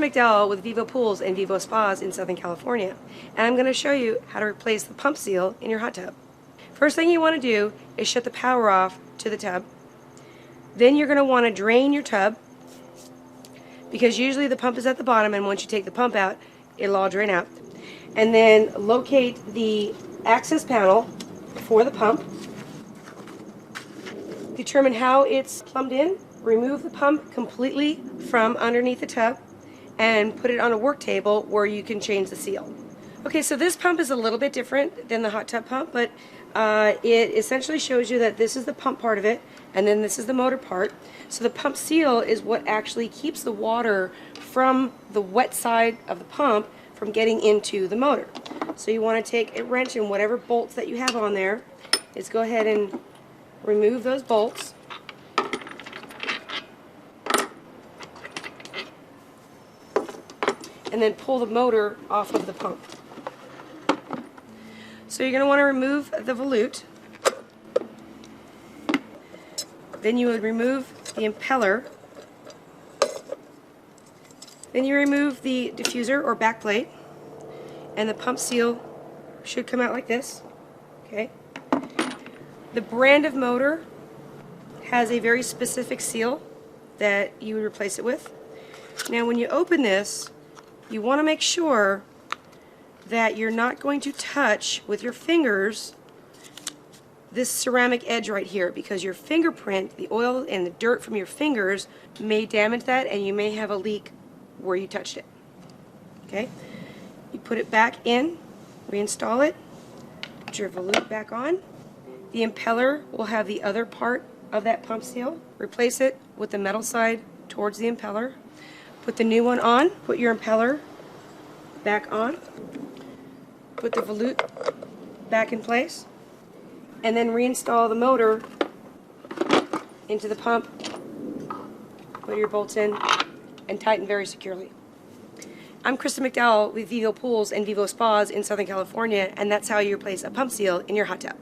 McDowell with Vivo Pools and Vivo Spas in Southern California, and I'm going to show you how to replace the pump seal in your hot tub. First thing you want to do is shut the power off to the tub. Then you're going to want to drain your tub, because usually the pump is at the bottom, and once you take the pump out, it'll all drain out. And then locate the access panel for the pump. Determine how it's plumbed in. Remove the pump completely from underneath the tub and put it on a work table where you can change the seal. Okay, so this pump is a little bit different than the hot tub pump, but it essentially shows you that this is the pump part of it, and then this is the motor part. So the pump seal is what actually keeps the water from the wet side of the pump from getting into the motor. So you want to take a wrench and whatever bolts that you have on there, is go ahead and remove those bolts. And then pull the motor off of the pump. So you're going to want to remove the volute. Then you would remove the impeller. Then you remove the diffuser or back plate. And the pump seal should come out like this. Okay. The brand of motor has a very specific seal that you would replace it with. Now when you open this, you want to make sure that you're not going to touch with your fingers this ceramic edge right here, because your fingerprint, the oil and the dirt from your fingers may damage that, and you may have a leak where you touched it. Okay? You put it back in, reinstall it, put your volute back on. The impeller will have the other part of that pump seal. Replace it with the metal side towards the impeller. Put the new one on, put your impeller back on, put the volute back in place, and then reinstall the motor into the pump, put your bolts in, and tighten very securely. I'm Krista McDowell with Vivo Pools and Vivo Spas in Southern California, and that's how you replace a pump seal in your hot tub.